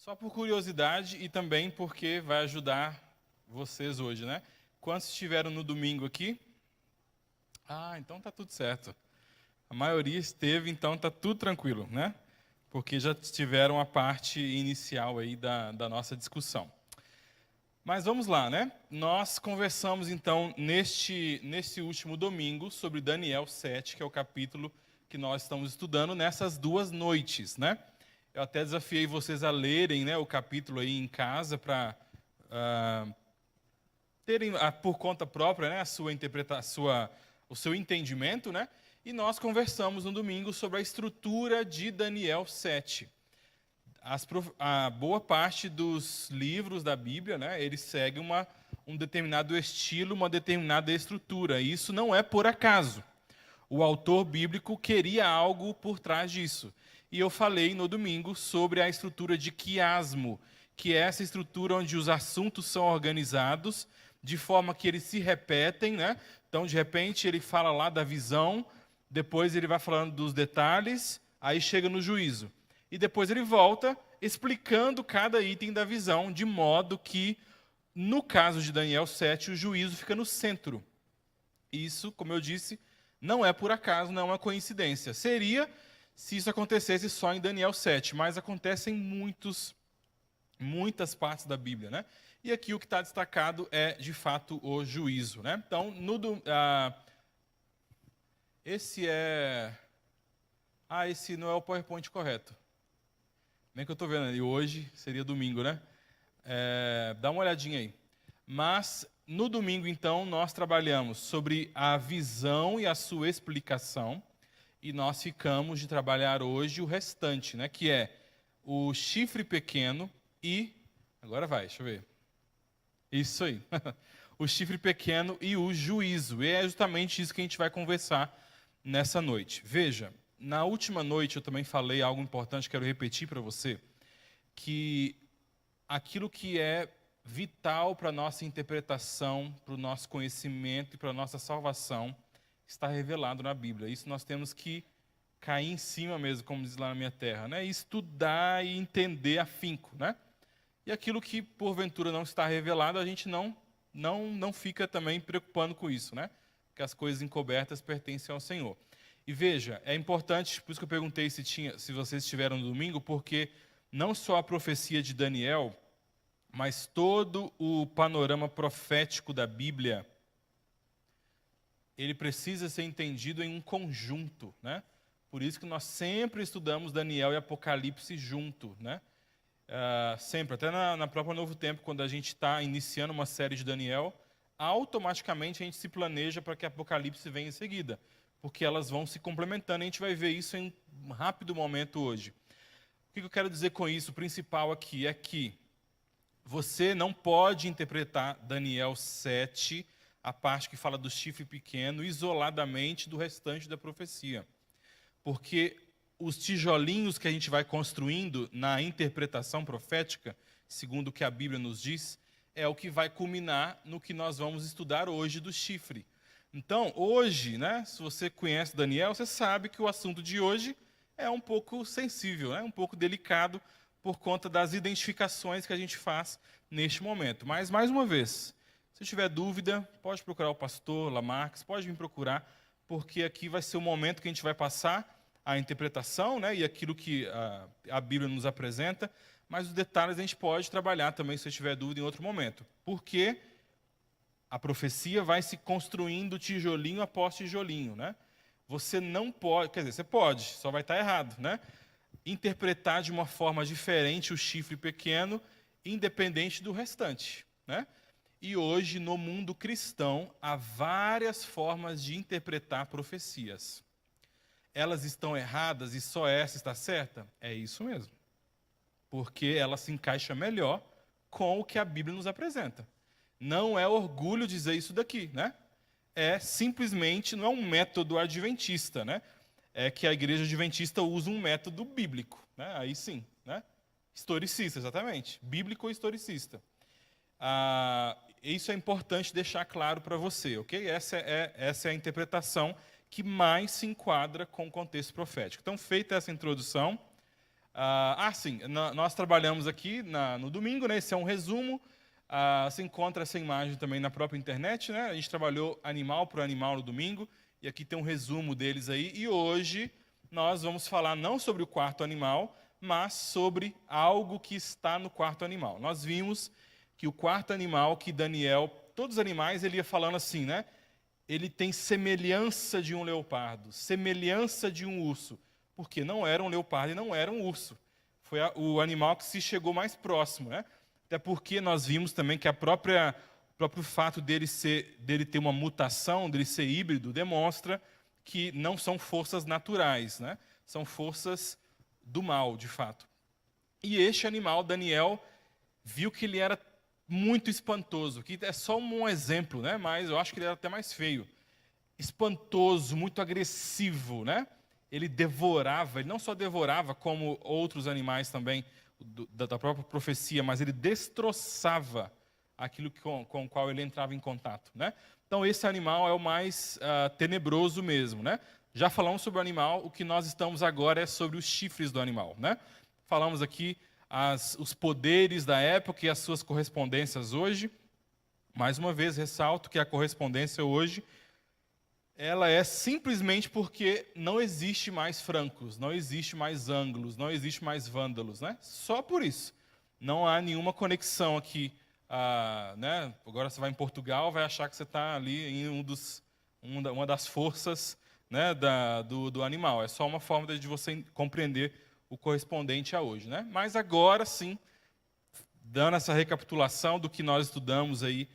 Só por curiosidade e também porque vai ajudar vocês hoje, né? Quantos estiveram no domingo aqui? Ah, então tá tudo certo. A maioria esteve, então tá tudo tranquilo, né? Porque já tiveram a parte inicial aí da nossa discussão. Mas vamos lá, né? Nós conversamos então neste último domingo sobre Daniel 7, que é o capítulo que nós estamos estudando nessas 2 noites, né? Eu até desafiei vocês a lerem, né, o capítulo aí em casa para terem por conta própria, né, a sua interpretação, o seu entendimento, né? E nós conversamos no domingo sobre a estrutura de Daniel 7. A boa parte dos livros da Bíblia, né, eles seguem um determinado estilo, uma determinada estrutura. E isso não é por acaso. O autor bíblico queria algo por trás disso. E eu falei no domingo sobre a estrutura de quiasmo, que é essa estrutura onde os assuntos são organizados de forma que eles se repetem, né? Então, de repente, ele fala lá da visão, depois ele vai falando dos detalhes, aí chega no juízo. E depois ele volta explicando cada item da visão, de modo que, no caso de Daniel 7, o juízo fica no centro. Isso, como eu disse, não é por acaso, não é uma coincidência. Seria se isso acontecesse só em Daniel 7, mas acontece em muitas partes da Bíblia, né? E aqui o que está destacado é, de fato, o juízo, né? Então, esse não é o PowerPoint correto. Bem que eu estou vendo ali, hoje seria domingo, né? Dá uma olhadinha aí. Mas, no domingo, então, nós trabalhamos sobre a visão e a sua explicação, e nós ficamos de trabalhar hoje o restante, né? Que é o chifre pequeno e... Agora vai, deixa eu ver. Isso aí. O chifre pequeno e o juízo. E é justamente isso que a gente vai conversar nessa noite. Veja, na última noite eu também falei algo importante, quero repetir para você, que aquilo que é vital para a nossa interpretação, para o nosso conhecimento e para a nossa salvação está revelado na Bíblia. Isso nós temos que cair em cima mesmo, como diz lá na minha terra, né? Estudar e entender afinco, né? E aquilo que porventura não está revelado, a gente não fica também preocupando com isso, né? Porque as coisas encobertas pertencem ao Senhor. E veja, é importante, por isso que eu perguntei se vocês estiveram no domingo, porque não só a profecia de Daniel, mas todo o panorama profético da Bíblia, ele precisa ser entendido em um conjunto, né? Por isso que nós sempre estudamos Daniel e Apocalipse junto, né? Sempre, até na própria Novo Tempo, quando a gente está iniciando uma série de Daniel, automaticamente a gente se planeja para que Apocalipse venha em seguida, porque elas vão se complementando, e a gente vai ver isso em um rápido momento hoje. O que eu quero dizer com isso? O principal aqui é que você não pode interpretar Daniel 7, a parte que fala do chifre pequeno, isoladamente do restante da profecia. Porque os tijolinhos que a gente vai construindo na interpretação profética, segundo o que a Bíblia nos diz, é o que vai culminar no que nós vamos estudar hoje do chifre. Então, hoje, né, se você conhece Daniel, você sabe que o assunto de hoje é um pouco sensível, né, um pouco delicado, por conta das identificações que a gente faz neste momento. Mas, mais uma vez, se tiver dúvida, pode procurar o pastor Lamarques, pode me procurar, porque aqui vai ser o momento que a gente vai passar a interpretação, né, e aquilo que a Bíblia nos apresenta, mas os detalhes a gente pode trabalhar também, se tiver dúvida, em outro momento. Porque a profecia vai se construindo tijolinho após tijolinho, né? Você não pode, quer dizer, você pode, só vai estar errado, né? Interpretar de uma forma diferente o chifre pequeno, independente do restante, né? E hoje, no mundo cristão, há várias formas de interpretar profecias. Elas estão erradas e só essa está certa? É isso mesmo. Porque ela se encaixa melhor com o que a Bíblia nos apresenta. Não é orgulho dizer isso daqui, né? É simplesmente, não é um método adventista, né? É que a igreja adventista usa um método bíblico, né? Aí sim, né? Historicista, exatamente. Bíblico ou historicista. Isso é importante deixar claro para você, ok? Essa é a interpretação que mais se enquadra com o contexto profético. Então, feita essa introdução, Sim, nós trabalhamos aqui no domingo, né? Esse é um resumo. Você encontra essa imagem também na própria internet, né? A gente trabalhou animal por animal no domingo, e aqui tem um resumo deles aí. E hoje nós vamos falar não sobre o quarto animal, mas sobre algo que está no quarto animal. Nós vimos que o quarto animal, que Daniel, todos os animais, ele ia falando assim, né? Ele tem semelhança de um leopardo, semelhança de um urso, porque não era um leopardo e não era um urso. Foi o animal que se chegou mais próximo, né? Até porque nós vimos também que o próprio fato dele ter uma mutação, dele ser híbrido, demonstra que não são forças naturais, né? São forças do mal, de fato. E este animal, Daniel, viu que ele era muito espantoso, que é só um exemplo, né? Mas eu acho que ele era até mais feio. Espantoso, muito agressivo, né? Ele devorava, ele não só devorava, como outros animais também da própria profecia, mas ele destroçava aquilo com o qual ele entrava em contato, né? Então esse animal é o mais tenebroso mesmo, né? Já falamos sobre o animal, o que nós estamos agora é sobre os chifres do animal, né? Falamos aqui os poderes da época e as suas correspondências hoje. Mais uma vez, ressalto que a correspondência hoje ela é simplesmente porque não existe mais francos, não existe mais ângulos, não existe mais vândalos, né? Só por isso. Não há nenhuma conexão aqui, né? Agora você vai em Portugal, vai achar que você está ali em uma das forças, né, do animal. É só uma forma de você compreender o correspondente a hoje, né? Mas agora sim, dando essa recapitulação do que nós estudamos aí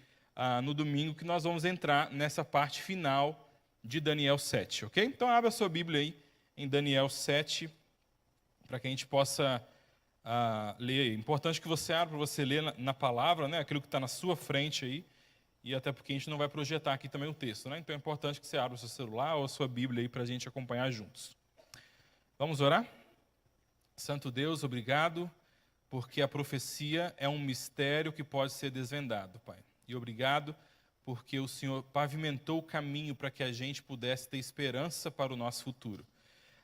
no domingo, que nós vamos entrar nessa parte final de Daniel 7, ok? Então abra a sua Bíblia aí em Daniel 7, para que a gente possa ler. É importante que você abra para você ler na palavra, né, aquilo que está na sua frente aí, e até porque a gente não vai projetar aqui também o texto, né? Então é importante que você abra o seu celular ou a sua Bíblia aí para a gente acompanhar juntos. Vamos orar? Santo Deus, obrigado, porque a profecia é um mistério que pode ser desvendado, Pai. E obrigado porque o Senhor pavimentou o caminho para que a gente pudesse ter esperança para o nosso futuro.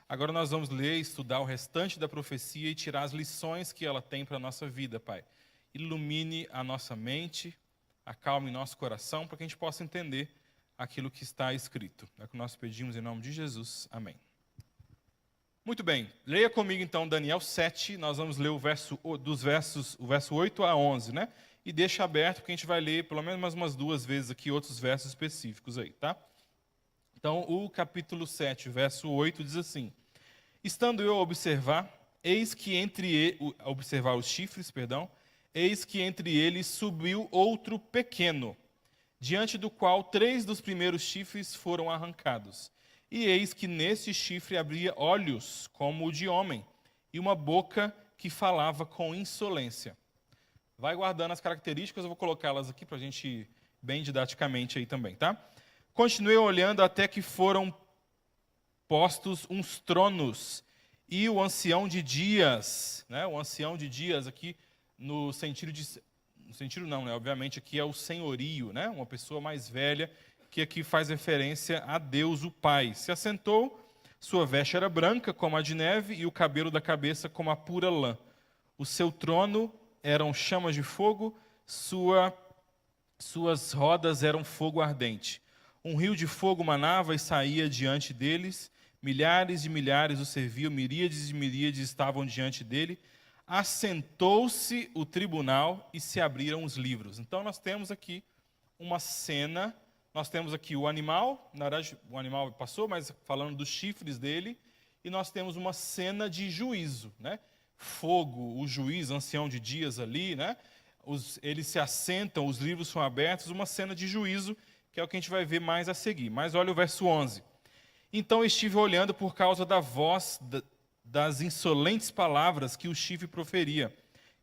Agora nós vamos ler, estudar o restante da profecia e tirar as lições que ela tem para a nossa vida, Pai. Ilumine a nossa mente, acalme nosso coração, para que a gente possa entender aquilo que está escrito. É o que nós pedimos em nome de Jesus. Amém. Muito bem, leia comigo então Daniel 7, nós vamos ler o verso 8 a 11, né? E deixa aberto, porque a gente vai ler pelo menos mais umas 2 vezes aqui outros versos específicos aí, tá? Então, o capítulo 7, verso 8 diz assim: Estando eu a observar, observar os chifres, eis que entre eles subiu outro pequeno, diante do qual 3 dos primeiros chifres foram arrancados. E eis que nesse chifre abria olhos como o de homem, e uma boca que falava com insolência. Vai guardando as características, eu vou colocá-las aqui para a gente ir bem didaticamente aí também, tá? Continuei olhando até que foram postos uns tronos, e o ancião de dias, né? O ancião de dias aqui no sentido não, né? Obviamente aqui é o senhorio, né? Uma pessoa mais velha, que aqui faz referência a Deus, o Pai. Se assentou, sua veste era branca como a de neve, e o cabelo da cabeça como a pura lã. O seu trono eram chamas de fogo, suas rodas eram fogo ardente. Um rio de fogo manava e saía diante deles, milhares de milhares o serviam, miríades de miríades estavam diante dele. Assentou-se o tribunal e se abriram os livros. Então nós temos aqui uma cena. Nós temos aqui o animal, na verdade o animal passou, mas falando dos chifres dele, e nós temos uma cena de juízo, né? Fogo, o juiz, ancião de dias ali, né? Eles se assentam, os livros são abertos, uma cena de juízo, que é o que a gente vai ver mais a seguir. Mas olha o verso 11. Então estive olhando por causa da voz das insolentes palavras que o chifre proferia.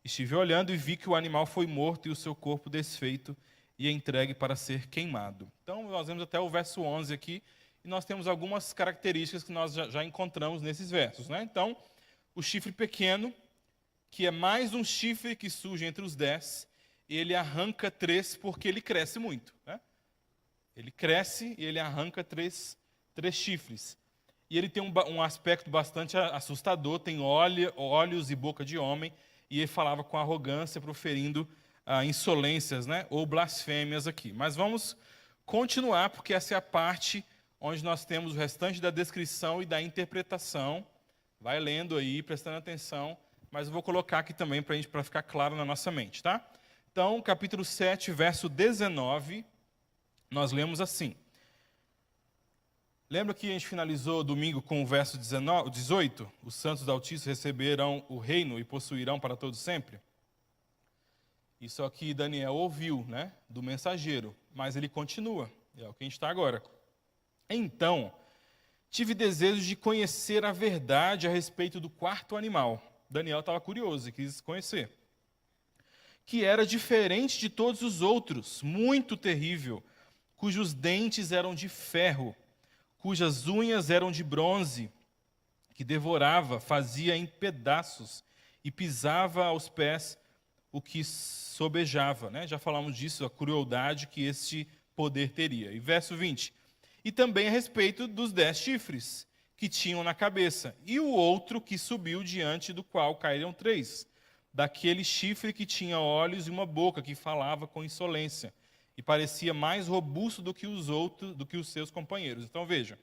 Estive olhando e vi que o animal foi morto e o seu corpo desfeito, e entregue para ser queimado. Então, nós vemos até o verso 11 aqui, e nós temos algumas características que nós já encontramos nesses versos, né? Então, o chifre pequeno, que é mais um chifre que surge entre os 10, ele arranca 3 porque ele cresce muito, né? Ele cresce e ele arranca 3 chifres. e ele tem um aspecto bastante assustador, tem olhos e boca de homem, e ele falava com arrogância, proferindo insolências, né, ou blasfêmias aqui. Mas vamos continuar, porque essa é a parte onde nós temos o restante da descrição e da interpretação. Vai lendo aí, prestando atenção, mas eu vou colocar aqui também para ficar claro na nossa mente, tá? Então, capítulo 7, verso 19, nós lemos assim. Lembra que a gente finalizou domingo com o verso 18? Os santos do Altíssimo receberão o reino e possuirão para todo sempre? Isso aqui Daniel ouviu, né, do mensageiro, mas ele continua, é o que a gente está agora. Então, tive desejo de conhecer a verdade a respeito do quarto animal. Daniel estava curioso e quis conhecer. Que era diferente de todos os outros, muito terrível, cujos dentes eram de ferro, cujas unhas eram de bronze, que devorava, fazia em pedaços e pisava aos pés o que sobejava. Né? Já falamos disso, a crueldade que este poder teria. E verso 20. E também a respeito dos 10 chifres que tinham na cabeça, e o outro que subiu diante do qual caíram 3, daquele chifre que tinha olhos e uma boca, que falava com insolência, e parecia mais robusto do que os outros, do que os seus companheiros. Então veja,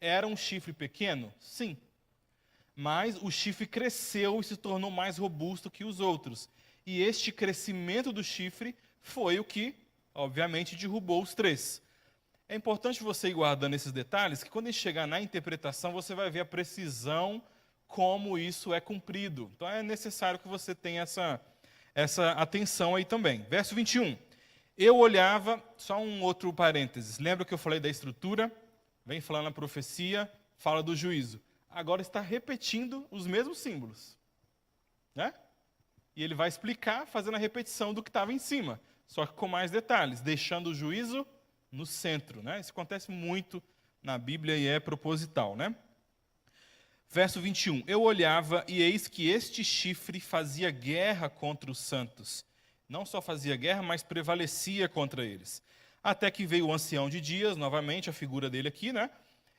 era um chifre pequeno? Sim. Mas o chifre cresceu e se tornou mais robusto que os outros. E este crescimento do chifre foi o que, obviamente, derrubou os 3. É importante você ir guardando esses detalhes, que quando a gente chegar na interpretação, você vai ver a precisão como isso é cumprido. Então é necessário que você tenha essa atenção aí também. Verso 21. Eu olhava, só um outro parênteses, lembra que eu falei da estrutura? Vem falando a profecia, fala do juízo. Agora está repetindo os mesmos símbolos. Né? E ele vai explicar fazendo a repetição do que estava em cima, só que com mais detalhes, deixando o juízo no centro. Né? Isso acontece muito na Bíblia e é proposital. Né? Verso 21. Eu olhava e eis que este chifre fazia guerra contra os santos. Não só fazia guerra, mas prevalecia contra eles. Até que veio o ancião de dias, novamente a figura dele aqui, né?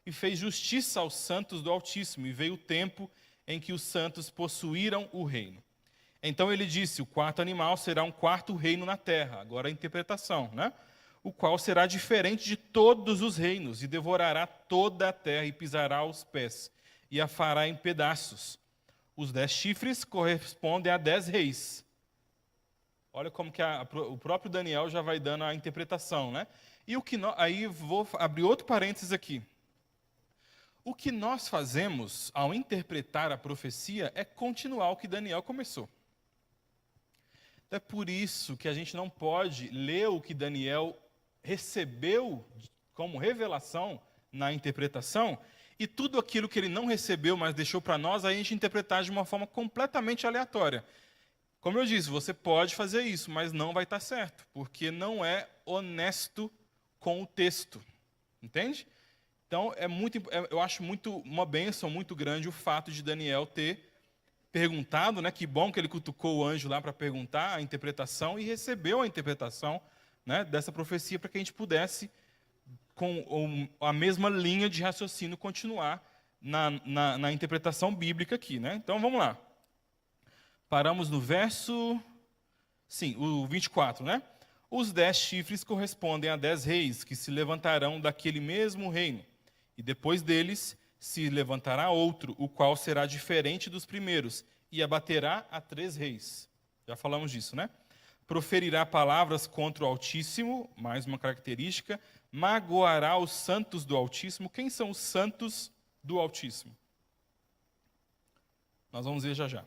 E fez justiça aos santos do Altíssimo. E veio o tempo em que os santos possuíram o reino. Então ele disse, o quarto animal será um quarto reino na terra. Agora a interpretação, né? O qual será diferente de todos os reinos, e devorará toda a terra, e pisará aos pés, e a fará em pedaços. Os 10 chifres correspondem a 10 reis. Olha como que o próprio Daniel já vai dando a interpretação, né? E aí vou abrir outro parênteses aqui. O que nós fazemos ao interpretar a profecia é continuar o que Daniel começou. É por isso que a gente não pode ler o que Daniel recebeu como revelação na interpretação e tudo aquilo que ele não recebeu, mas deixou para nós, aí a gente interpretar de uma forma completamente aleatória. Como eu disse, você pode fazer isso, mas não vai estar certo, porque não é honesto com o texto. Entende? Então, eu acho uma bênção muito grande o fato de Daniel ter perguntado, né? Que bom que ele cutucou o anjo lá para perguntar a interpretação e recebeu a interpretação, né, dessa profecia para que a gente pudesse, com a mesma linha de raciocínio, continuar na interpretação bíblica aqui. Né? Então, vamos lá. Paramos no verso... Sim, o 24, né? Os 10 chifres correspondem a 10 reis, que se levantarão daquele mesmo reino. E depois deles se levantará outro, o qual será diferente dos primeiros, e abaterá a 3 reis. Já falamos disso, né? Proferirá palavras contra o Altíssimo, mais uma característica, magoará os santos do Altíssimo. Quem são os santos do Altíssimo? Nós vamos ver já já.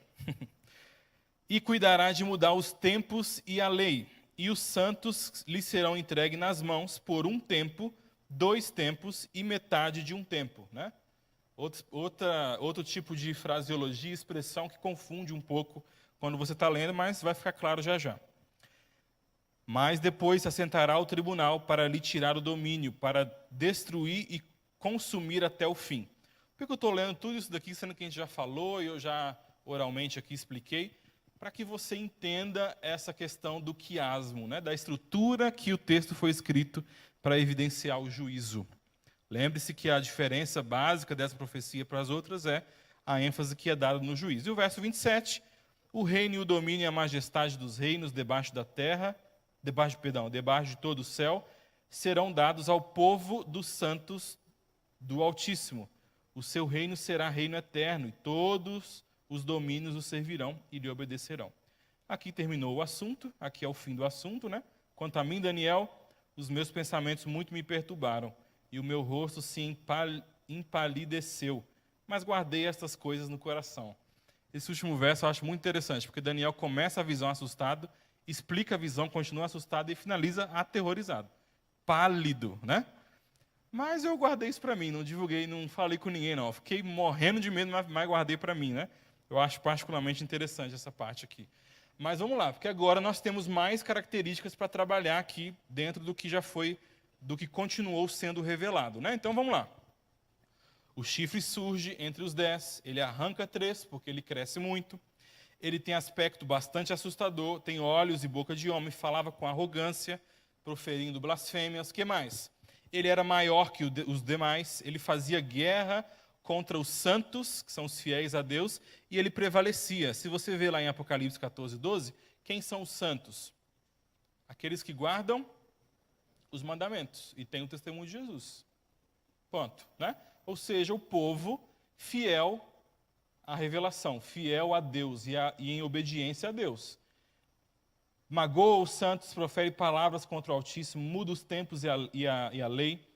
E cuidará de mudar os tempos e a lei, e os santos lhe serão entregues nas mãos por 1 tempo, 2 tempos e metade de 1 tempo. Né? Outro tipo de fraseologia, expressão que confunde um pouco quando você está lendo, mas vai ficar claro já já. Mas depois se assentará ao tribunal para lhe tirar o domínio, para destruir e consumir até o fim. Por que eu estou lendo tudo isso daqui, sendo que a gente já falou e eu já oralmente aqui expliquei? Para que você entenda essa questão do quiasmo, né? Da estrutura que o texto foi escrito para evidenciar o juízo. Lembre-se que a diferença básica dessa profecia para as outras é a ênfase que é dada no juízo. E o verso 27, o reino e o domínio e a majestade dos reinos debaixo da terra, debaixo de todo o céu, serão dados ao povo dos santos do Altíssimo. O seu reino será reino eterno, e todos os domínios o servirão e lhe obedecerão. Aqui terminou o assunto, aqui é o fim do assunto, né? Quanto a mim, Daniel, os meus pensamentos muito me perturbaram, e o meu rosto se empalideceu, mas guardei estas coisas no coração. Esse último verso eu acho muito interessante, porque Daniel começa a visão assustado, explica a visão, continua assustado e finaliza aterrorizado. Pálido, né? Mas eu guardei isso para mim, não divulguei, não falei com ninguém, não. Eu fiquei morrendo de medo, mas guardei para mim, né? Eu acho particularmente interessante essa parte aqui. Mas vamos lá, porque agora nós temos mais características para trabalhar aqui dentro do que já foi, do que continuou sendo revelado, né? Então vamos lá. O chifre surge entre os 10, ele arranca 3, porque ele cresce muito. Ele tem aspecto bastante assustador, tem olhos e boca de homem, falava com arrogância, proferindo blasfêmias. O que mais? Ele era maior que os demais, ele fazia guerra contra os santos, que são os fiéis a Deus, e ele prevalecia. Se você vê lá em Apocalipse 14, 12, quem são os santos? Aqueles que guardam os mandamentos e têm o testemunho de Jesus. Ponto, né? Ou seja, o povo fiel à revelação, fiel a Deus e em obediência a Deus. Magoa os santos, profere palavras contra o Altíssimo, muda os tempos e a lei,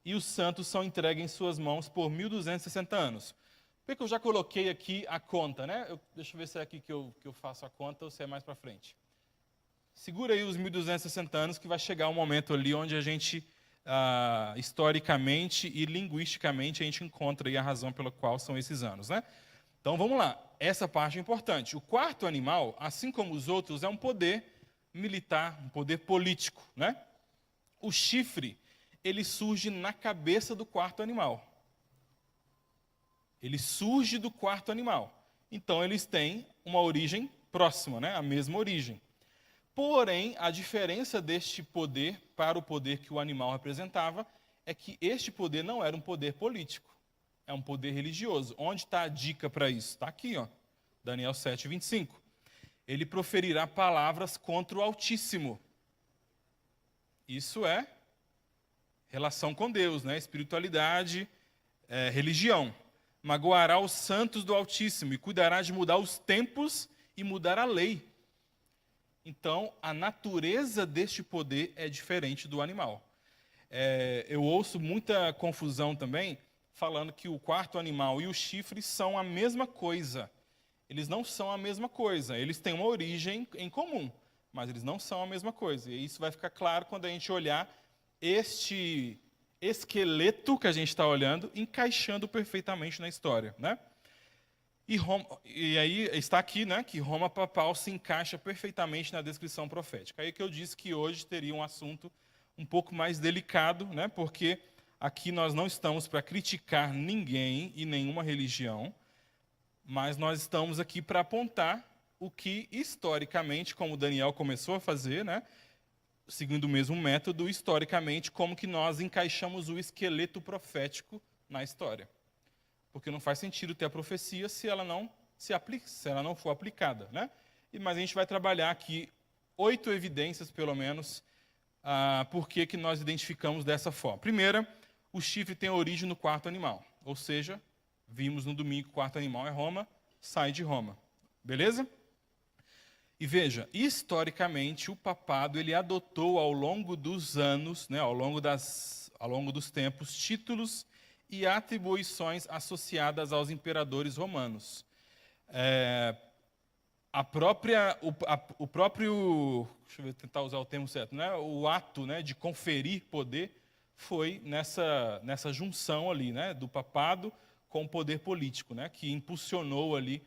e os santos são entregues em suas mãos por 1.260 anos. Porque eu já coloquei aqui a conta, né? Deixa eu ver se é aqui que eu faço a conta ou se é mais para frente. Segura aí os 1.260 anos que vai chegar um momento ali onde a gente, historicamente e linguisticamente, a gente encontra aí a razão pela qual são esses anos, né? Então vamos lá, essa parte é importante. O quarto animal, assim como os outros, é um poder militar, um poder político, né? O chifre, ele surge na cabeça do quarto animal. Ele surge do quarto animal. Então eles têm uma origem próxima, né? A mesma origem. Porém, a diferença deste poder para o poder que o animal representava é que este poder não era um poder político, é um poder religioso. Onde está a dica para isso? Está aqui, ó, Daniel 7, 25. Ele proferirá palavras contra o Altíssimo. Isso é relação com Deus, né? Espiritualidade, religião. Magoará os santos do Altíssimo e cuidará de mudar os tempos e mudar a lei. Então, a natureza deste poder é diferente do animal. Eu ouço muita confusão também, falando que o quarto animal e o chifre são a mesma coisa. Eles não são a mesma coisa. Eles têm uma origem em comum, mas eles não são a mesma coisa. E isso vai ficar claro quando a gente olhar este esqueleto que a gente está olhando, encaixando perfeitamente na história, né? E aí está aqui, né, que Roma papal se encaixa perfeitamente na descrição profética. Aí que eu disse que hoje teria um assunto um pouco mais delicado, né, porque aqui nós não estamos para criticar ninguém e nenhuma religião, mas nós estamos aqui para apontar o que historicamente, como Daniel começou a fazer, né, seguindo o mesmo método, historicamente, como que nós encaixamos o esqueleto profético na história. Porque não faz sentido ter a profecia se ela não for aplicada, né? Mas a gente vai trabalhar aqui 8 evidências, pelo menos, por que nós identificamos dessa forma. Primeira, o chifre tem origem no quarto animal. Ou seja, vimos no domingo que o quarto animal é Roma, sai de Roma. Beleza? E veja, historicamente, o papado ele adotou ao longo dos anos, né, ao longo dos tempos, títulos e atribuições associadas aos imperadores romanos. O próprio, deixa eu tentar usar o termo certo, né? O ato, né, de conferir poder foi nessa junção ali, né, do papado com o poder político, né, que impulsionou ali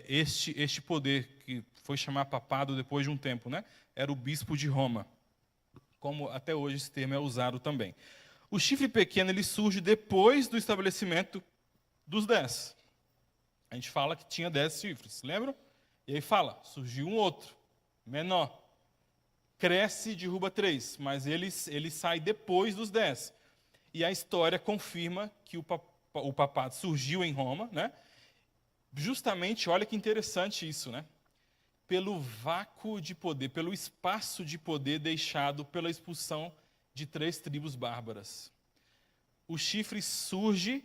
este poder que foi chamar papado depois de um tempo, né? Era o bispo de Roma, como até hoje esse termo é usado também. O chifre pequeno ele surge depois do estabelecimento dos 10. A gente fala que tinha 10 chifres, lembram? E aí fala, surgiu um outro, menor. Cresce e derruba 3, mas ele sai depois dos 10. E a história confirma que o papado surgiu em Roma, né? Justamente, olha que interessante isso, né? Pelo vácuo de poder, pelo espaço de poder deixado pela expulsão de 3 tribos bárbaras. O chifre surge,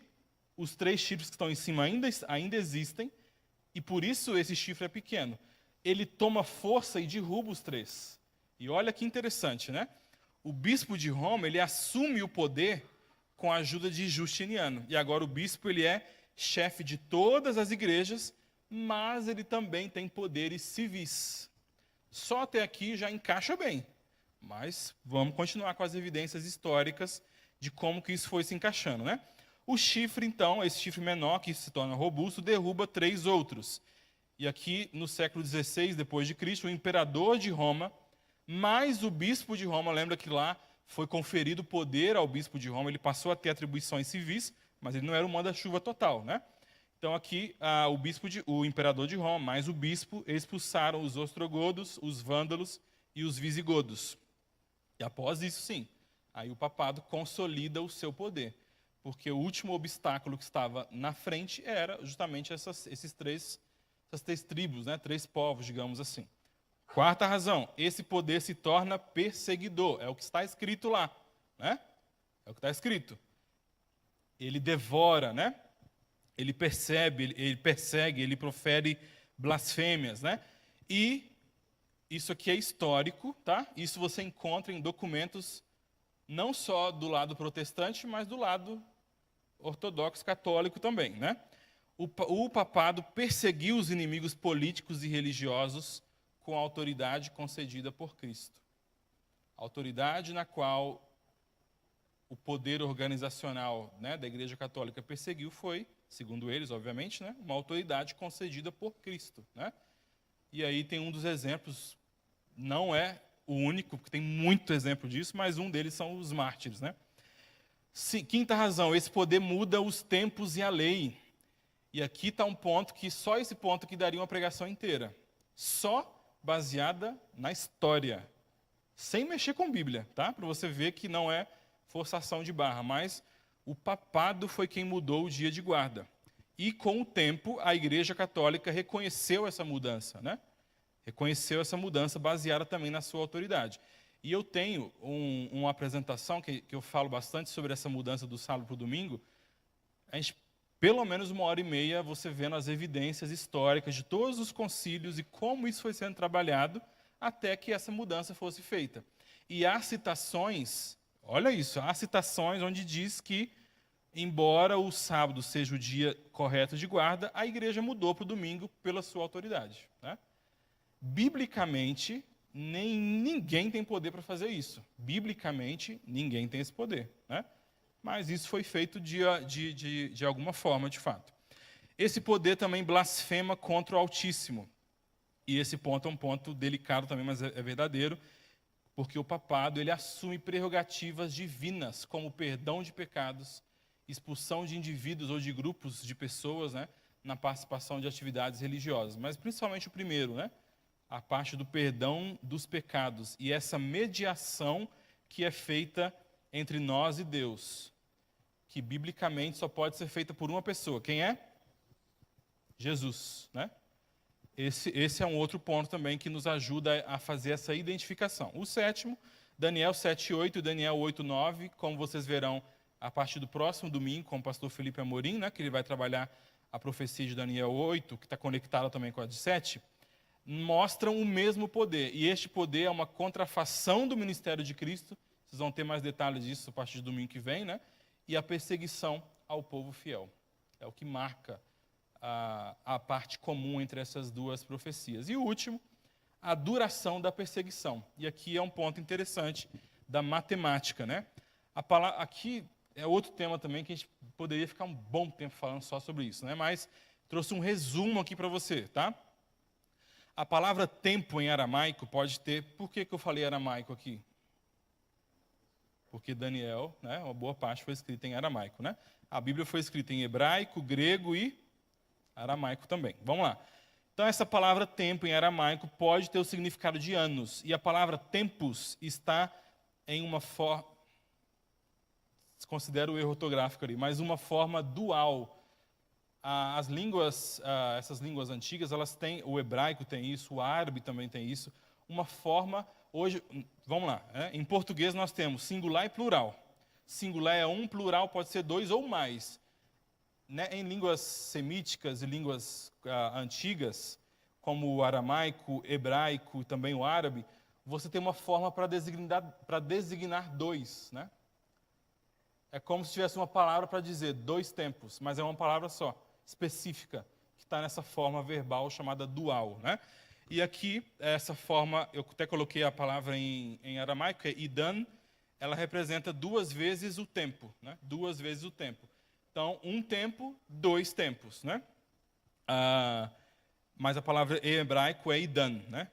os 3 chifres que estão em cima ainda existem, e por isso esse chifre é pequeno. Ele toma força e derruba os 3. E olha que interessante, né? O bispo de Roma, ele assume o poder com a ajuda de Justiniano. E agora o bispo, ele é chefe de todas as igrejas, mas ele também tem poderes civis. Só até aqui já encaixa bem, mas vamos continuar com as evidências históricas de como que isso foi se encaixando, né? O chifre, então, esse chifre menor, que se torna robusto, derruba 3 outros. E aqui, no século XVI, depois de Cristo, o imperador de Roma, mais o bispo de Roma, lembra que lá foi conferido poder ao bispo de Roma, ele passou a ter atribuições civis, mas ele não era um manda-chuva total, né? Então aqui o imperador de Roma, mais o bispo, expulsaram os ostrogodos, os vândalos e os visigodos. E após isso, sim, aí o papado consolida o seu poder, porque o último obstáculo que estava na frente era justamente essas 3 tribos, né? 3 povos, digamos assim. Quarta razão, esse poder se torna perseguidor, é o que está escrito lá, né? É o que está escrito. Ele devora, né? Ele persegue, ele profere blasfêmias, né? E isso aqui é histórico, tá? Isso você encontra em documentos não só do lado protestante, mas do lado ortodoxo católico também, né? O papado perseguiu os inimigos políticos e religiosos com a autoridade concedida por Cristo. A autoridade na qual o poder organizacional, né, da Igreja Católica perseguiu foi, segundo eles, obviamente, né, uma autoridade concedida por Cristo, né? E aí tem um dos exemplos, não é o único, porque tem muito exemplo disso, mas um deles são os mártires, né? Quinta razão, esse poder muda os tempos e a lei. E aqui está um ponto que só esse ponto que daria uma pregação inteira. Só baseada na história, sem mexer com Bíblia, tá? Para você ver que não é forçação de barra, mas o papado foi quem mudou o dia de guarda. E com o tempo, a Igreja Católica reconheceu essa mudança, né? Reconheceu essa mudança baseada também na sua autoridade. E eu tenho uma apresentação que eu falo bastante sobre essa mudança do sábado para o domingo. A gente, pelo menos 1h30, você vendo as evidências históricas de todos os concílios e como isso foi sendo trabalhado até que essa mudança fosse feita. E há citações, olha isso, há citações onde diz que, embora o sábado seja o dia correto de guarda, a igreja mudou para o domingo pela sua autoridade, né? Biblicamente, ninguém tem poder para fazer isso. Biblicamente, ninguém tem esse poder, né? Mas isso foi feito de alguma forma, de fato. Esse poder também blasfema contra o Altíssimo. E esse ponto é um ponto delicado também, mas é verdadeiro, porque o papado ele assume prerrogativas divinas, como perdão de pecados, expulsão de indivíduos ou de grupos de pessoas, né, na participação de atividades religiosas. Mas principalmente o primeiro, né, a parte do perdão dos pecados e essa mediação que é feita entre nós e Deus, que biblicamente só pode ser feita por uma pessoa. Quem é? Jesus, né? Esse é um outro ponto também que nos ajuda a fazer essa identificação. O sétimo, Daniel 7:8 e Daniel 8:9, como vocês verão a partir do próximo domingo, com o pastor Felipe Amorim, né, que ele vai trabalhar a profecia de Daniel 8, que está conectada também com a de 7, mostram o mesmo poder. E este poder é uma contrafação do ministério de Cristo, vocês vão ter mais detalhes disso a partir do domingo que vem, né? E a perseguição ao povo fiel. É o que marca a parte comum entre essas duas profecias. E o último, a duração da perseguição. E aqui é um ponto interessante da matemática, né? Aqui é outro tema também que a gente poderia ficar um bom tempo falando só sobre isso, né? Mas trouxe um resumo aqui para você, tá? A palavra tempo em aramaico pode ter... Por que eu falei aramaico aqui? Porque Daniel, né, uma boa parte foi escrita em aramaico, né? A Bíblia foi escrita em hebraico, grego e aramaico também. Vamos lá. Então, essa palavra tempo em aramaico pode ter o significado de anos. E a palavra tempus está em uma forma... considera o erro ortográfico ali, mas uma forma dual. As línguas, essas línguas antigas, elas têm, o hebraico tem isso, o árabe também tem isso, uma forma, hoje, vamos lá, em português nós temos singular e plural. Singular é um, plural pode ser dois ou mais. Né, em línguas semíticas e línguas antigas, como o aramaico, hebraico e também o árabe, você tem uma forma para designar dois. Né? É como se tivesse uma palavra para dizer dois tempos, mas é uma palavra só, específica, que está nessa forma verbal chamada dual. Né? E aqui, essa forma, eu até coloquei a palavra em aramaico, que é idan, ela representa duas vezes o tempo. Né? Duas vezes o tempo. Então, um tempo, dois tempos, né? Mas a palavra em hebraico é idan, né?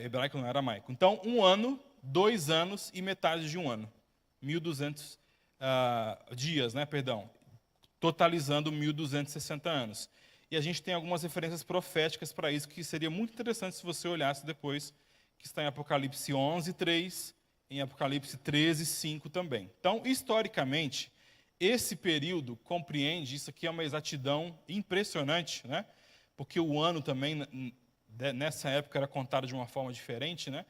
Hebraico não é aramaico. Então, um ano, 2 anos e metade de um ano. 1.200 dias, né? Perdão. Totalizando 1.260 anos. E a gente tem algumas referências proféticas para isso, que seria muito interessante se você olhasse depois, que está em Apocalipse 11, 3, em Apocalipse 13, 5 também. Então, historicamente, esse período compreende, isso aqui é uma exatidão impressionante, né? Porque o ano também, nessa época, era contado de uma forma diferente, né?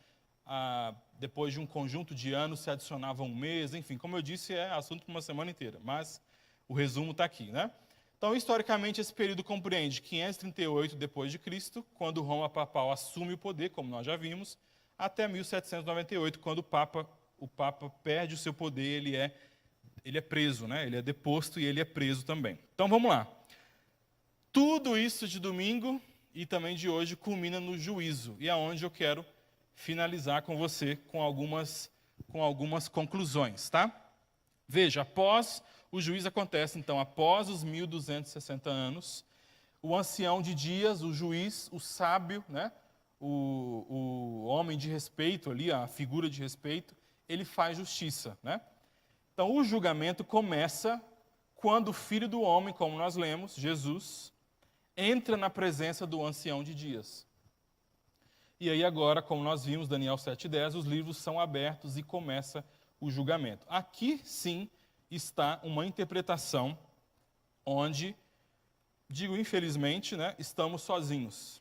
Depois de um conjunto de anos se adicionava um mês, enfim, como eu disse, é assunto para uma semana inteira, mas o resumo está aqui, né? Então, historicamente, esse período compreende 538 depois de Cristo, quando Roma papal assume o poder, como nós já vimos, até 1798, quando o Papa perde o seu poder, ele é preso, né? Ele é deposto e ele é preso também. Então, vamos lá. Tudo isso de domingo e também de hoje culmina no juízo. E é onde eu quero finalizar com você com algumas conclusões, tá? Veja, após o juízo acontece, então, após os 1.260 anos, o ancião de dias, o juiz, o sábio, né? O homem de respeito ali, a figura de respeito, ele faz justiça, né? Então, o julgamento começa quando o Filho do Homem, como nós lemos, Jesus, entra na presença do ancião de dias. E aí agora, como nós vimos, Daniel 7:10, os livros são abertos e começa o julgamento. Aqui, sim, está uma interpretação onde, digo infelizmente, né, estamos sozinhos,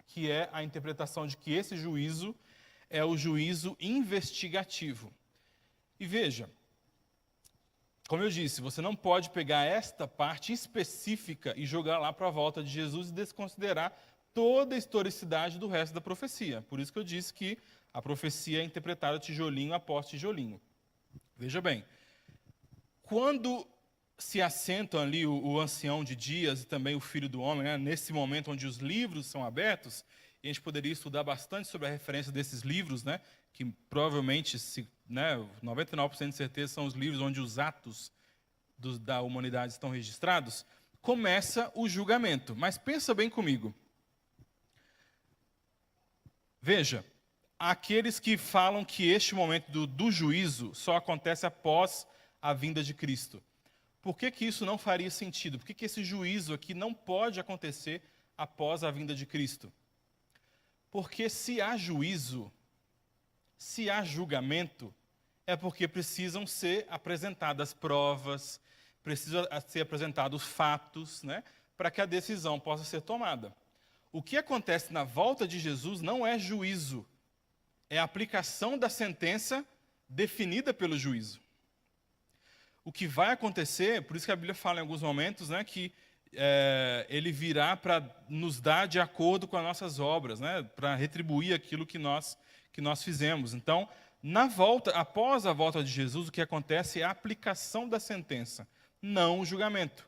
que é a interpretação de que esse juízo é o juízo investigativo. E veja, como eu disse, você não pode pegar esta parte específica e jogar lá para a volta de Jesus e desconsiderar toda a historicidade do resto da profecia. Por isso que eu disse que a profecia é interpretada tijolinho após tijolinho. Veja bem, quando se assentam ali o ancião de dias e também o filho do homem, né, nesse momento onde os livros são abertos, e a gente poderia estudar bastante sobre a referência desses livros, né, que provavelmente, 99% de certeza, são os livros onde os atos da humanidade estão registrados, começa o julgamento. Mas pensa bem comigo. Veja, aqueles que falam que este momento do juízo só acontece após a vinda de Cristo. Por que isso não faria sentido? Por que esse juízo aqui não pode acontecer após a vinda de Cristo? Porque se há juízo, se há julgamento, é porque precisam ser apresentadas provas, precisam ser apresentados fatos, né, para que a decisão possa ser tomada. O que acontece na volta de Jesus não é juízo, é a aplicação da sentença definida pelo juízo. O que vai acontecer, por isso que a Bíblia fala em alguns momentos, né, que ele virá para nos dar de acordo com as nossas obras, né, para retribuir aquilo que nós fizemos. Então, após a volta de Jesus, o que acontece é a aplicação da sentença, não o julgamento.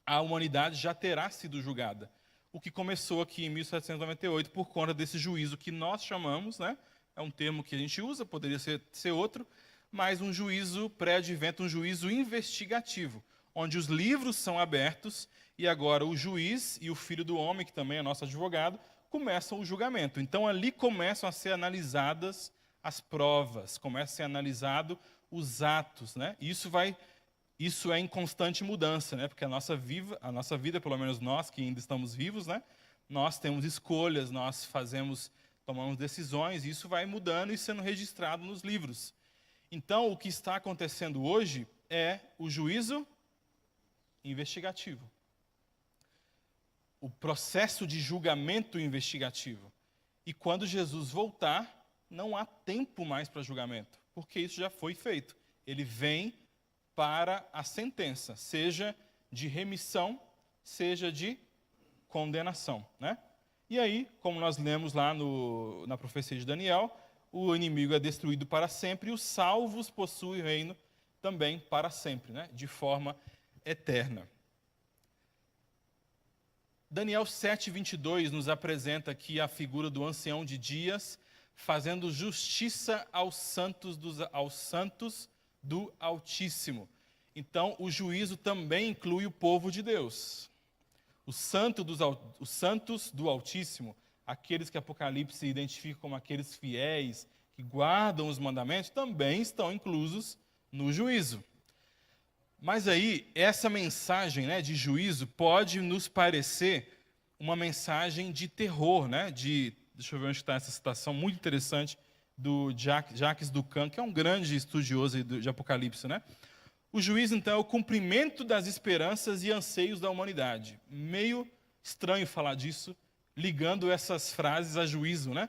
A humanidade já terá sido julgada. O que começou aqui em 1798 por conta desse juízo que nós chamamos, né, é um termo que a gente usa, poderia ser outro, mas um juízo pré-advento, um juízo investigativo, onde os livros são abertos e agora o juiz e o Filho do Homem, que também é nosso advogado, começam o julgamento. Então, ali começam a ser analisadas as provas, começam a ser analisados os atos, né? Isso é em constante mudança, né? Porque a nossa vida, pelo menos nós que ainda estamos vivos, né? Nós temos escolhas, nós tomamos decisões, e isso vai mudando e sendo registrado nos livros. Então, o que está acontecendo hoje é o juízo investigativo. O processo de julgamento investigativo. E quando Jesus voltar, não há tempo mais para julgamento, porque isso já foi feito. Ele vem para a sentença, seja de remissão, seja de condenação, né? E aí, como nós lemos lá na profecia de Daniel, o inimigo é destruído para sempre e os salvos possuem o reino também para sempre, né? De forma eterna. Daniel 7:22 nos apresenta aqui a figura do ancião de dias, fazendo justiça aos santos do Altíssimo. Então, o juízo também inclui o povo de Deus. Os santos do Altíssimo, aqueles que Apocalipse identifica como aqueles fiéis, que guardam os mandamentos, também estão inclusos no juízo. Mas aí, essa mensagem, né, de juízo pode nos parecer uma mensagem de terror, né? Deixa eu ver onde está essa citação muito interessante do Jacques Ducan, que é um grande estudioso de Apocalipse, né? O juízo, então, é o cumprimento das esperanças e anseios da humanidade. Meio estranho falar disso, ligando essas frases a juízo, né?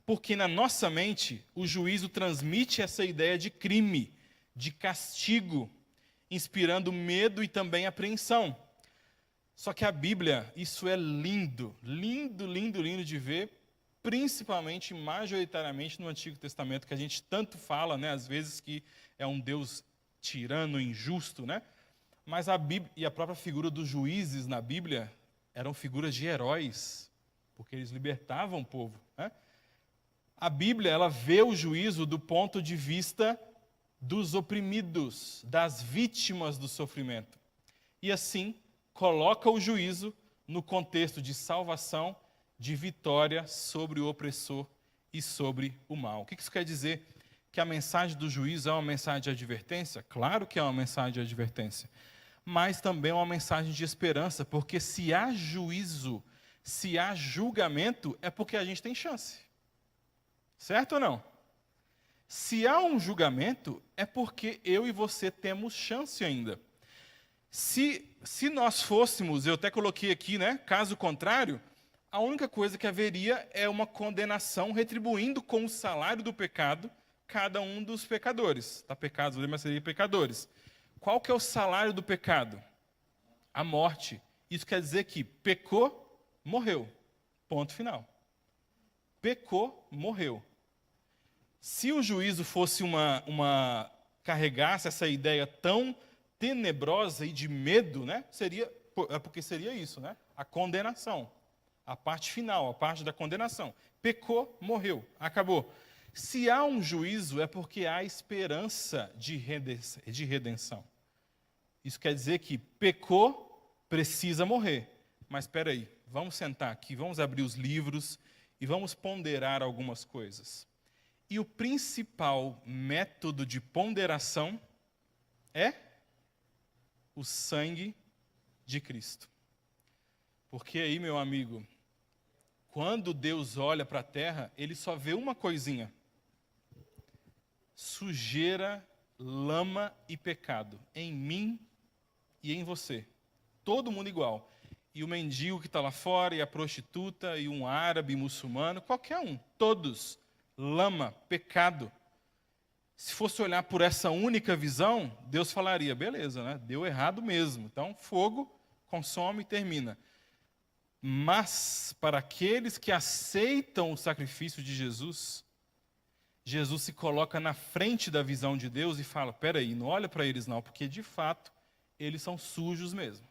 Porque na nossa mente, o juízo transmite essa ideia de crime, de castigo, inspirando medo e também apreensão. Só que a Bíblia, isso é lindo, lindo, lindo, lindo de ver, principalmente, majoritariamente no Antigo Testamento, que a gente tanto fala, né, às vezes que é um Deus tirano, injusto, né? Mas a Bíblia e a própria figura dos juízes na Bíblia eram figuras de heróis, porque eles libertavam o povo, né? A Bíblia, ela vê o juízo do ponto de vista dos oprimidos, das vítimas do sofrimento. E assim, coloca o juízo no contexto de salvação, de vitória sobre o opressor e sobre o mal. O que isso quer dizer? Que a mensagem do juízo é uma mensagem de advertência? Claro que é uma mensagem de advertência. Mas também é uma mensagem de esperança, porque se há juízo, se há julgamento, é porque a gente tem chance. Certo ou não? Se há um julgamento, é porque eu e você temos chance ainda. Se nós fôssemos, eu até coloquei aqui, né, caso contrário, a única coisa que haveria é uma condenação retribuindo com o salário do pecado cada um dos pecadores. Tá, pecados, mas seria pecadores. Qual que é o salário do pecado? A morte. Isso quer dizer que pecou, morreu. Ponto final. Pecou, morreu. Se o juízo fosse carregasse essa ideia tão tenebrosa e de medo, né, porque seria isso, né? A condenação. A parte final, a parte da condenação. Pecou, morreu, acabou. Se há um juízo, é porque há esperança de redenção. Isso quer dizer que pecou, precisa morrer. Mas espera aí, vamos sentar aqui, vamos abrir os livros e vamos ponderar algumas coisas. E o principal método de ponderação é o sangue de Cristo. Porque aí, meu amigo, quando Deus olha para a terra, ele só vê uma coisinha: sujeira, lama e pecado, em mim e em você. Todo mundo igual. E o mendigo que está lá fora, e a prostituta, e um árabe, muçulmano, qualquer um, todos. Lama, pecado. Se fosse olhar por essa única visão, Deus falaria, beleza, né? Deu errado mesmo. Então, fogo, consome e termina. Mas, para aqueles que aceitam o sacrifício de Jesus, Jesus se coloca na frente da visão de Deus e fala, peraí, não olha para eles não, porque de fato, eles são sujos mesmo.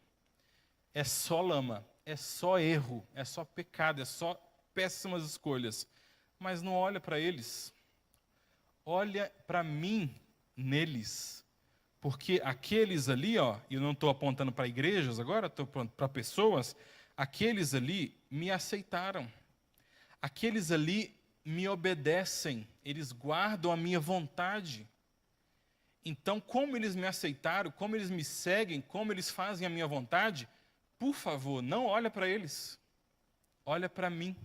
É só lama, é só erro, é só pecado, é só péssimas escolhas. Mas não olha para eles. Olha para mim neles. Porque aqueles ali, ó, e eu não estou apontando para igrejas agora, estou apontando para pessoas, aqueles ali me aceitaram. Aqueles ali me obedecem, eles guardam a minha vontade. Então, como eles me aceitaram, como eles me seguem, como eles fazem a minha vontade, por favor, não olha para eles. Olha para mim.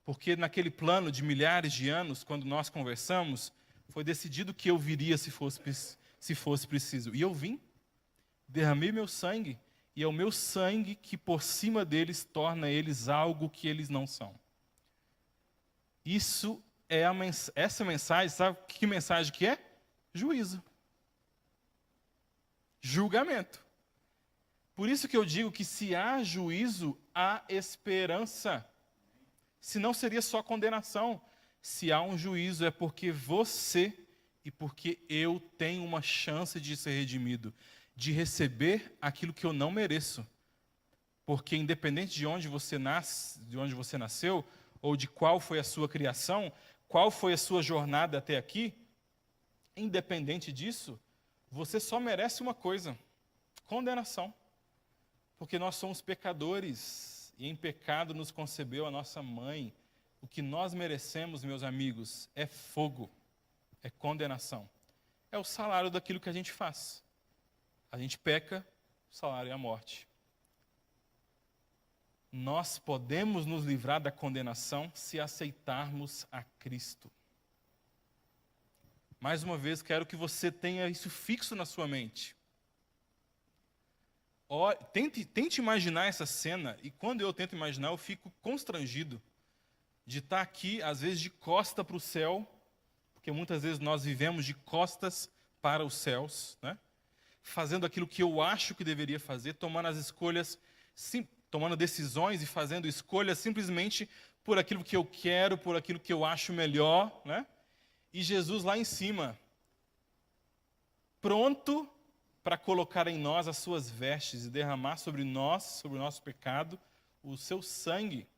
Porque naquele plano de milhares de anos, quando nós conversamos, Foi decidido que eu viria se fosse preciso. E eu vim, derramei meu sangue, e é o meu sangue que por cima deles torna eles algo que eles não são. Isso é essa mensagem, sabe que mensagem que é? Juízo. Julgamento. Por isso que eu digo que se há juízo, há esperança. Senão seria só condenação. Se há um juízo é porque você e porque eu tenho uma chance de ser redimido, de receber aquilo que eu não mereço. Porque independente de onde você nasceu, ou de qual foi a sua criação, qual foi a sua jornada até aqui, independente disso, você só merece uma coisa: condenação. Porque nós somos pecadores, e em pecado nos concebeu a nossa mãe. O que nós merecemos, meus amigos, é fogo, é condenação. É o salário daquilo que a gente faz. A gente peca, o salário é a morte. Nós podemos nos livrar da condenação se aceitarmos a Cristo. Mais uma vez, quero que você tenha isso fixo na sua mente. Tente imaginar essa cena, e quando eu tento imaginar, eu fico constrangido de estar aqui, às vezes, de costa para o céu, porque muitas vezes nós vivemos de costas para os céus, né? Fazendo aquilo que eu acho que deveria fazer, tomando as escolhas, tomando decisões e fazendo escolhas simplesmente por aquilo que eu quero, por aquilo que eu acho melhor, né? E Jesus lá em cima, pronto para colocar em nós as suas vestes e derramar sobre nós, sobre o nosso pecado, o seu sangue,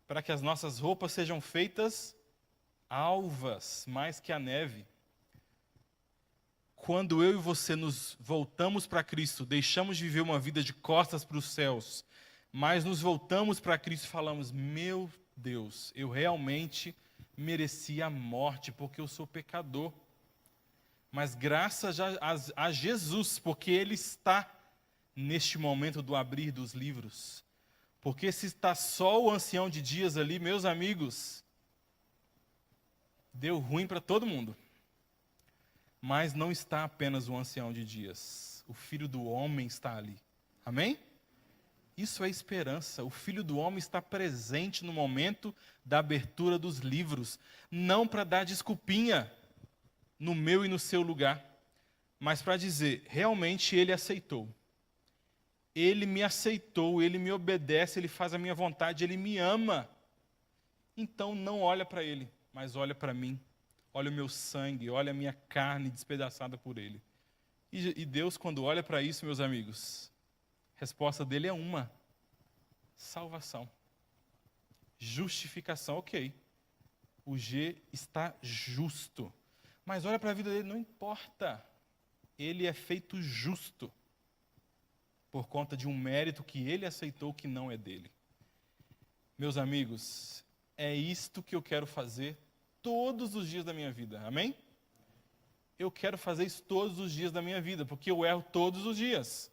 para que as nossas roupas sejam feitas alvas, mais que a neve. Quando eu e você nos voltamos para Cristo, deixamos de viver uma vida de costas para os céus, mas nos voltamos para Cristo e falamos: meu Deus, eu realmente mereci a morte, porque eu sou pecador. Mas graças a Jesus, porque Ele está neste momento do abrir dos livros. Porque se está só o ancião de dias ali, meus amigos, deu ruim para todo mundo. Mas não está apenas o ancião de dias. O Filho do Homem está ali. Amém? Isso é esperança. O Filho do Homem está presente no momento da abertura dos livros. Não para dar desculpinha no meu e no seu lugar, mas para dizer: realmente Ele aceitou. Ele me aceitou, Ele me obedece, Ele faz a minha vontade, Ele me ama. Então não olha para Ele, mas olha para mim. Olha o meu sangue, olha a minha carne despedaçada por Ele. E Deus, quando olha para isso, meus amigos, a resposta dele é uma: salvação. Justificação, ok. O G está justo. Mas olha para a vida dele, não importa. Ele é feito justo por conta de um mérito que ele aceitou que não é dele. Meus amigos, é isto que eu quero fazer todos os dias da minha vida. Amém? Eu quero fazer isso todos os dias da minha vida, porque eu erro todos os dias.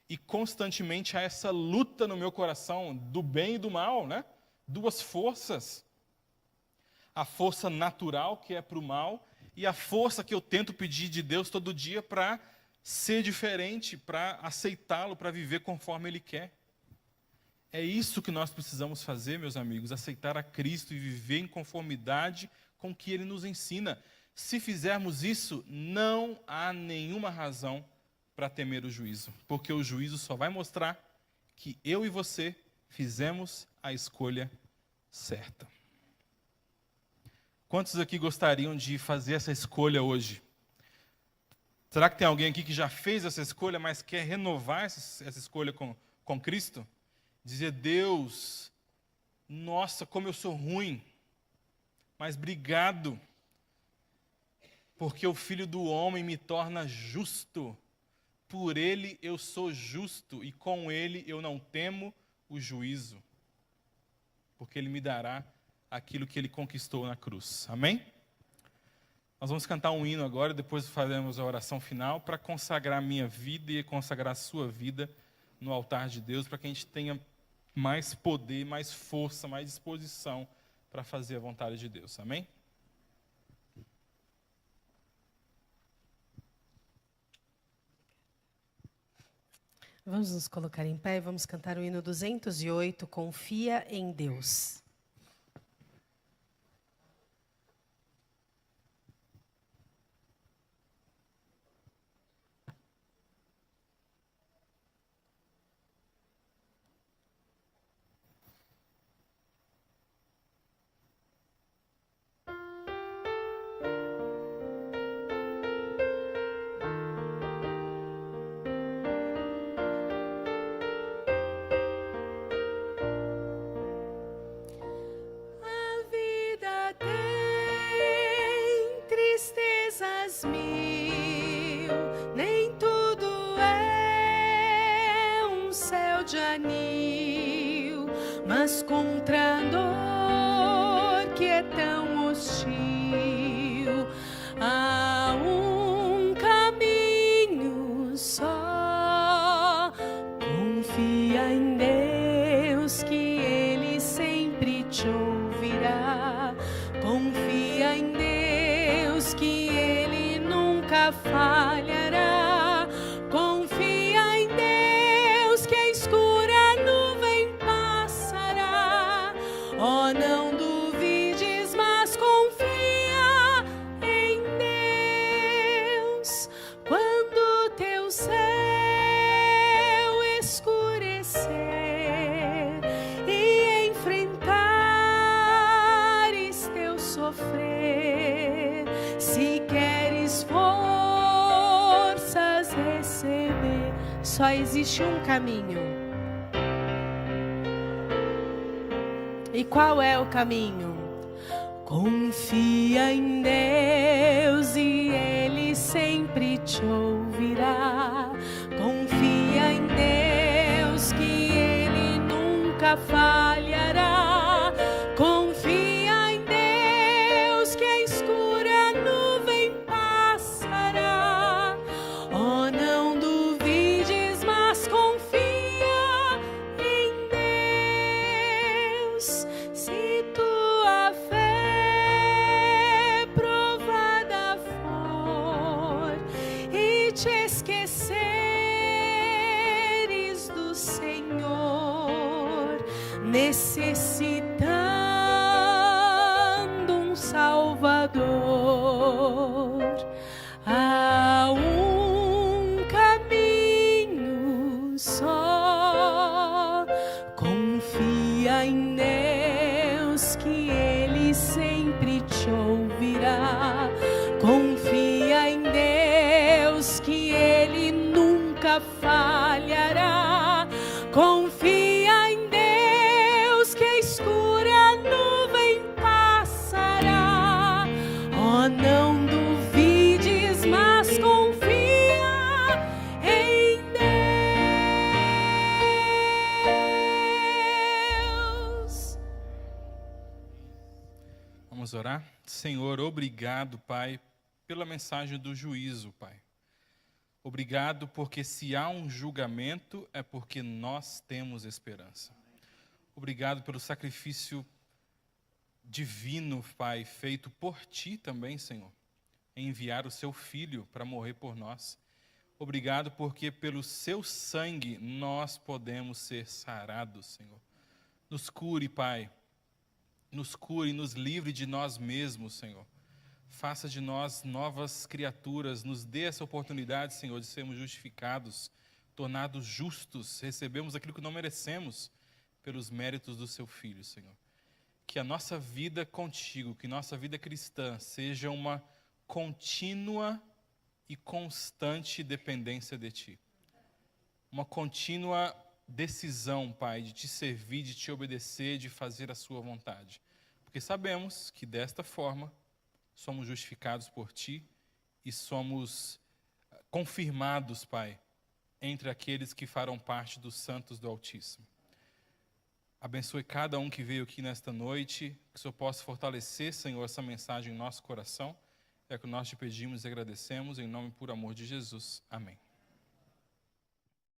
E constantemente há essa luta no meu coração do bem e do mal, né? Duas forças. A força natural, que é para o mal, e a força que eu tento pedir de Deus todo dia para ser diferente, para aceitá-lo, para viver conforme Ele quer. É isso que nós precisamos fazer, meus amigos, aceitar a Cristo e viver em conformidade com o que Ele nos ensina. Se fizermos isso, não há nenhuma razão para temer o juízo, porque o juízo só vai mostrar que eu e você fizemos a escolha certa. Quantos aqui gostariam de fazer essa escolha hoje? Será que tem alguém aqui que já fez essa escolha, mas quer renovar essa escolha com Cristo? Dizer: Deus, nossa, como eu sou ruim, mas obrigado, porque o Filho do Homem me torna justo. Por Ele eu sou justo, e com Ele eu não temo o juízo, porque Ele me dará aquilo que Ele conquistou na cruz. Amém? Nós vamos cantar um hino agora, depois faremos a oração final para consagrar a minha vida e consagrar a sua vida no altar de Deus, para que a gente tenha mais poder, mais força, mais disposição para fazer a vontade de Deus. Amém? Vamos nos colocar em pé e vamos cantar o hino 208, Confia em Deus. Mas contra a dor que é tão hostil, há um caminho só. Confia em Deus que Ele sempre te ouvirá. Confia em Deus que Ele nunca falhará. Confia em Deus que a escura nuvem passará. Oh, não duvides, mas confia em Deus. Quando teu céu escurecer e enfrentares teu sofrer, se queres forças receber, Só existe um caminho. E qual é o caminho? confia em Deus e Ele sempre te ouvirá. Confia em Deus que Ele nunca falhará. Confia em Deus que a escura nuvem passará. Oh, não duvides, mas confia em Deus. Se tua fé provada for e te esqueceres do Senhor, necessitando um Salvador, há um caminho só. Confia em Deus que Ele sempre te ouvirá. Confia em Deus que Ele nunca falhará. Confia em Deus que a escura nuvem passará. Oh, não duvides, mas confia em Deus. Vamos orar? Senhor, obrigado, Pai, pela mensagem do juízo, Pai. Obrigado porque se há um julgamento é porque nós temos esperança. Obrigado pelo sacrifício divino, Pai, feito por Ti também, Senhor, em enviar o Seu Filho para morrer por nós. Obrigado porque pelo Seu sangue nós podemos ser sarados, Senhor. Nos cure, Pai. Nos cure, nos livre de nós mesmos, Senhor. Faça de nós novas criaturas, nos dê essa oportunidade, Senhor, de sermos justificados, tornados justos, recebemos aquilo que não merecemos pelos méritos do Seu Filho, Senhor. Que a nossa vida contigo, que nossa vida cristã seja uma contínua e constante dependência de Ti. Uma contínua decisão, Pai, de Te servir, de Te obedecer, de fazer a Sua vontade. Porque sabemos que desta forma somos justificados por Ti e somos confirmados, Pai, entre aqueles que farão parte dos santos do Altíssimo. Abençoe cada um que veio aqui nesta noite, que o Senhor possa fortalecer, Senhor, essa mensagem em nosso coração. É o que nós te pedimos e agradecemos, em nome e por amor de Jesus. Amém.